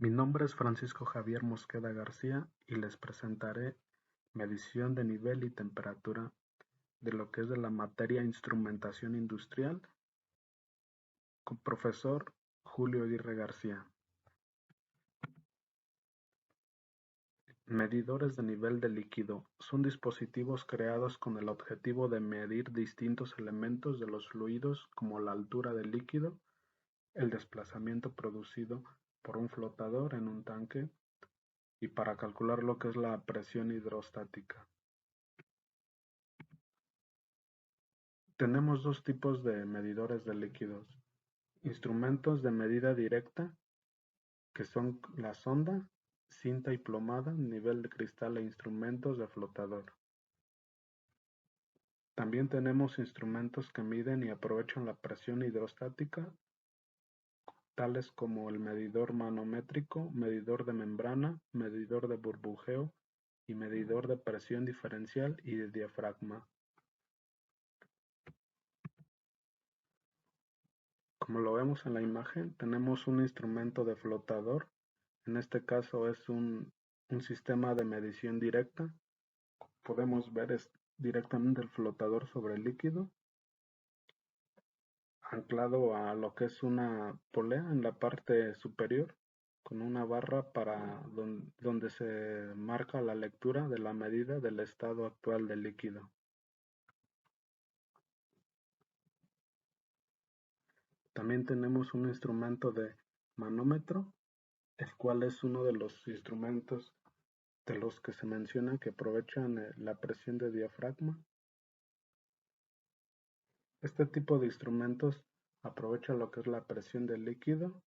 Mi nombre es Francisco Javier Mosqueda García y les presentaré medición de nivel y temperatura de lo que es de la materia Instrumentación Industrial con profesor Julio Aguirre García. Medidores de nivel de líquido son dispositivos creados con el objetivo de medir distintos elementos de los fluidos como la altura del líquido, el desplazamiento producido por un flotador en un tanque y para calcular lo que es la presión hidrostática. Tenemos dos tipos de medidores de líquidos: instrumentos de medida directa, que son la sonda, cinta y plomada, nivel de cristal e instrumentos de flotador. También tenemos instrumentos que miden y aprovechan la presión hidrostática, tales como el medidor manométrico, medidor de membrana, medidor de burbujeo y medidor de presión diferencial y de diafragma. Como lo vemos en la imagen, tenemos un instrumento de flotador. En este caso es un sistema de medición directa. Podemos ver directamente el flotador sobre el líquido, anclado a lo que es una polea en la parte superior, con una barra para donde se marca la lectura de la medida del estado actual del líquido. También tenemos un instrumento de manómetro, el cual es uno de los instrumentos de los que se menciona que aprovechan la presión de diafragma. Este tipo de instrumentos aprovecha lo que es la presión del líquido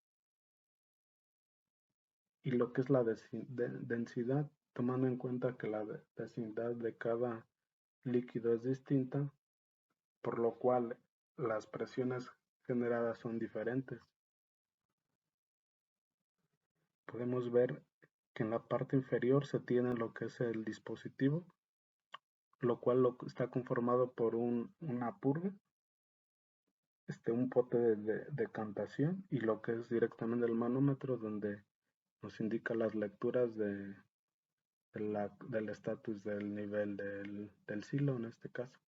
y lo que es la densidad, tomando en cuenta que la densidad de cada líquido es distinta, por lo cual las presiones generadas son diferentes. Podemos ver que en la parte inferior se tiene lo que es el dispositivo, lo cual está conformado por una purga, un pote de decantación y lo que es directamente el manómetro, donde nos indica las lecturas del estatus del nivel del silo en este caso.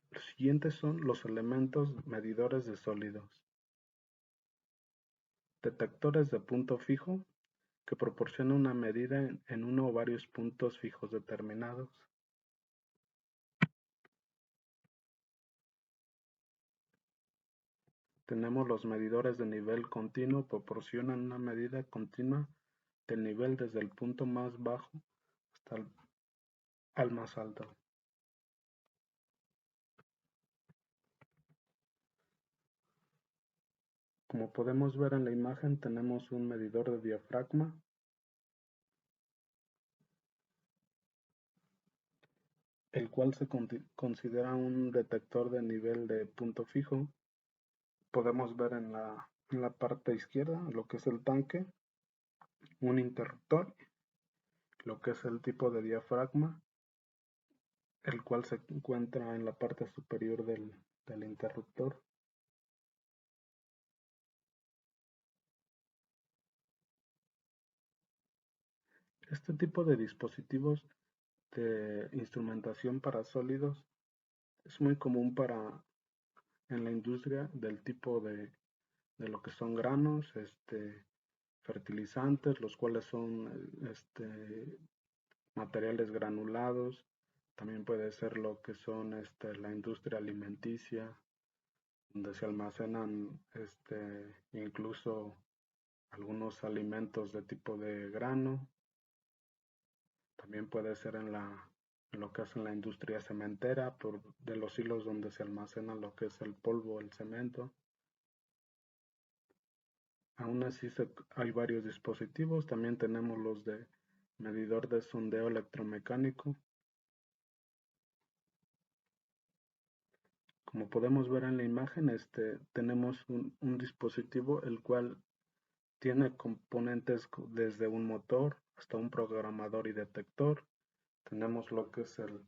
Los siguientes son los elementos medidores de sólidos. Detectores de punto fijo, que proporcionan una medida en uno o varios puntos fijos determinados. Tenemos los medidores de nivel continuo, proporcionan una medida continua del nivel desde el punto más bajo hasta al más alto. Como podemos ver en la imagen, tenemos un medidor de diafragma, el cual se considera un detector de nivel de punto fijo. Podemos ver en la parte izquierda lo que es el tanque, un interruptor, lo que es el tipo de diafragma, el cual se encuentra en la parte superior del interruptor. Este tipo de dispositivos de instrumentación para sólidos es muy común en la industria del tipo de lo que son granos, fertilizantes, los cuales son materiales granulados. También puede ser lo que son la industria alimenticia, donde se almacenan incluso algunos alimentos de tipo de grano. También puede ser en lo que es en la industria cementera, de los hilos donde se almacena lo que es el polvo, el cemento. Aún así hay varios dispositivos. También tenemos los de medidor de sondeo electromecánico. Como podemos ver en la imagen, tenemos un dispositivo el cual tiene componentes desde un motor hasta un programador y detector. Tenemos lo que es el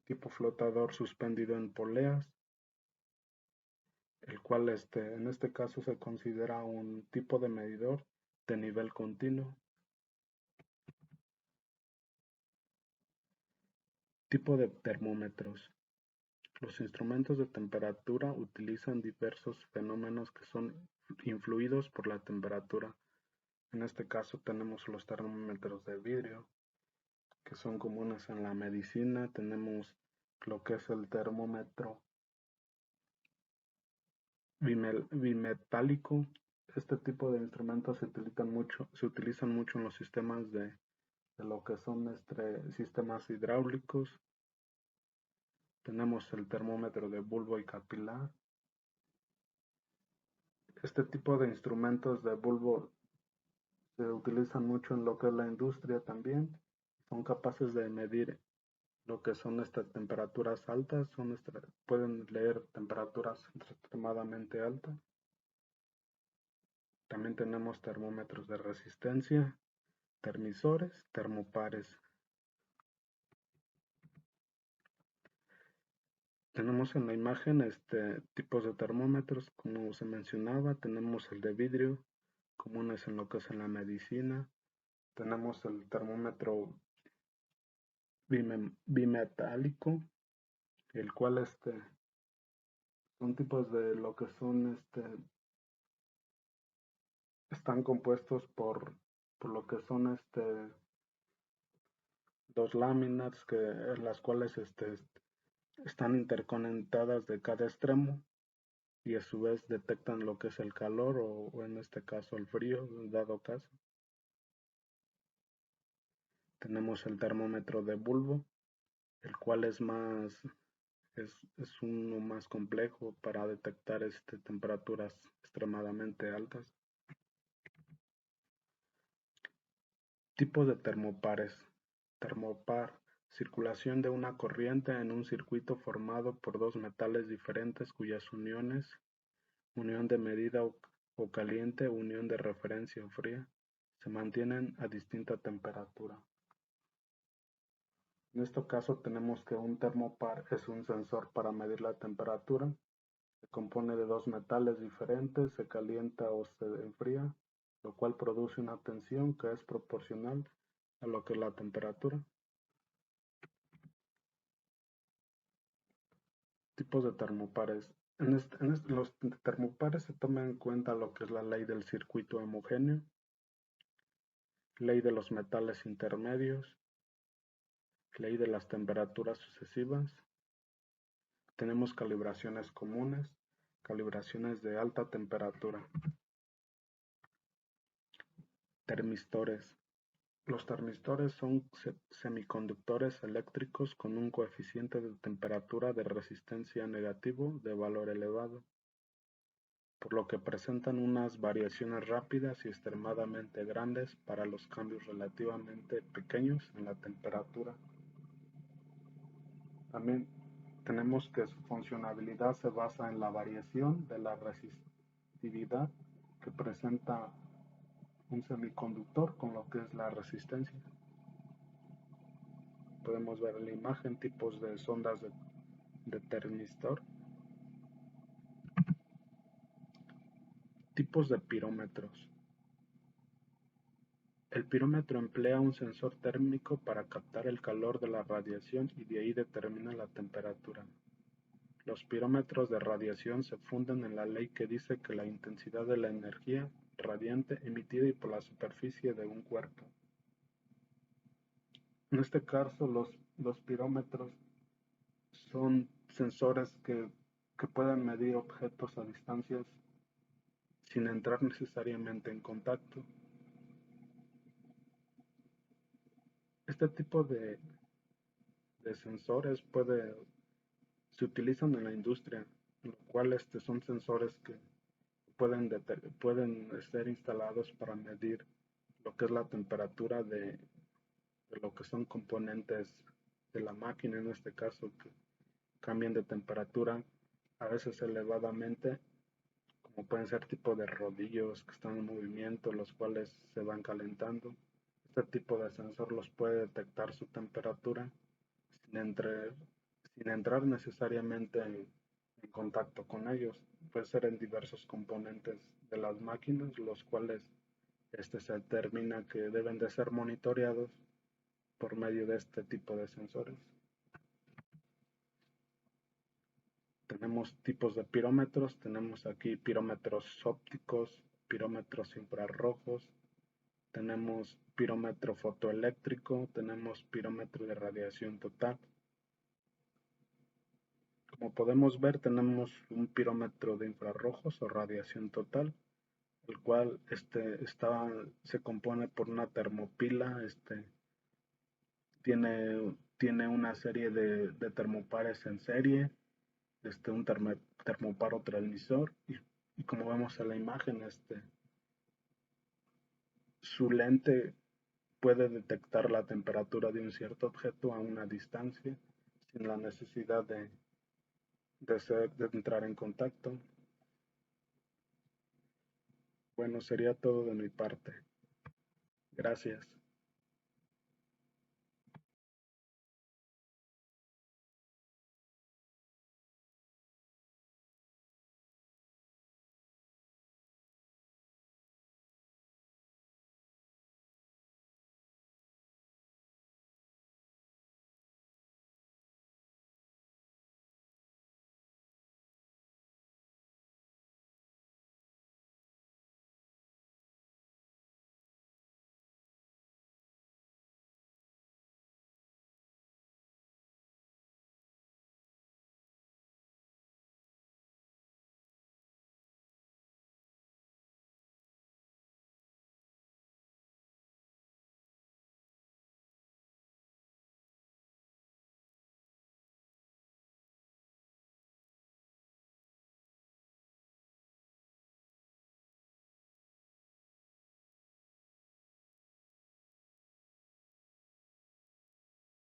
tipo flotador suspendido en poleas, el cual en este caso se considera un tipo de medidor de nivel continuo. Tipo de termómetros. Los instrumentos de temperatura utilizan diversos fenómenos que son influidos por la temperatura. En este caso tenemos los termómetros de vidrio, que son comunes en la medicina. Tenemos lo que es el termómetro bimetálico. Este tipo de instrumentos se utilizan mucho en los sistemas de lo que son sistemas hidráulicos. Tenemos el termómetro de bulbo y capilar. Este tipo de instrumentos de bulbo se utilizan mucho en lo que es la industria también. Son capaces de medir lo que son estas temperaturas altas, pueden leer temperaturas extremadamente altas. También tenemos termómetros de resistencia, termisores, termopares. Tenemos en la imagen tipos de termómetros, como se mencionaba. Tenemos el de vidrio, comunes en lo que es en la medicina. Tenemos el termómetro bimetálico, el cual son tipos de lo que son están compuestos por lo que son dos láminas las cuales están interconectadas de cada extremo y a su vez detectan lo que es el calor o en este caso el frío, dado caso. Tenemos el termómetro de bulbo, el cual es uno más complejo para detectar temperaturas extremadamente altas. Tipos de termopares. Termopar: circulación de una corriente en un circuito formado por dos metales diferentes cuyas uniones, unión de medida o caliente, unión de referencia o fría, se mantienen a distinta temperatura. En este caso tenemos que un termopar es un sensor para medir la temperatura. Se compone de dos metales diferentes, se calienta o se enfría, lo cual produce una tensión que es proporcional a lo que es la temperatura. Tipos de termopares. Los termopares se toma en cuenta lo que es la ley del circuito homogéneo, ley de los metales intermedios, ley de las temperaturas sucesivas. Tenemos calibraciones comunes, calibraciones de alta temperatura. Termistores. Los termistores son semiconductores eléctricos con un coeficiente de temperatura de resistencia negativo de valor elevado, por lo que presentan unas variaciones rápidas y extremadamente grandes para los cambios relativamente pequeños en la temperatura. También tenemos que su funcionalidad se basa en la variación de la resistividad que presenta un semiconductor con lo que es la resistencia. Podemos ver en la imagen tipos de sondas de termistor. Tipos de pirómetros. El pirómetro emplea un sensor térmico para captar el calor de la radiación y de ahí determina la temperatura. Los pirómetros de radiación se funden en la ley que dice que la intensidad de la energía radiante emitida por la superficie de un cuerpo. En este caso, los pirómetros son sensores que pueden medir objetos a distancias sin entrar necesariamente en contacto. Este tipo de sensores se utilizan en la industria, lo cual son sensores que pueden ser instalados para medir lo que es la temperatura de lo que son componentes de la máquina, en este caso, que cambian de temperatura a veces elevadamente, como pueden ser tipo de rodillos que están en movimiento, los cuales se van calentando. Este tipo de sensor los puede detectar su temperatura sin, entre- sin entrar necesariamente en contacto con ellos. Puede ser en diversos componentes de las máquinas, los cuales se determina que deben de ser monitoreados por medio de este tipo de sensores. Tenemos tipos de pirómetros, tenemos aquí pirómetros ópticos, pirómetros infrarrojos, tenemos pirómetro fotoeléctrico, tenemos pirómetro de radiación total. Como podemos ver, tenemos un pirómetro de infrarrojos o radiación total, el cual se compone por una termopila, tiene una serie de termopares en serie, un termoparo transmisor y como vemos en la imagen, su lente puede detectar la temperatura de un cierto objeto a una distancia sin la necesidad de entrar en contacto. Bueno, sería todo de mi parte. Gracias.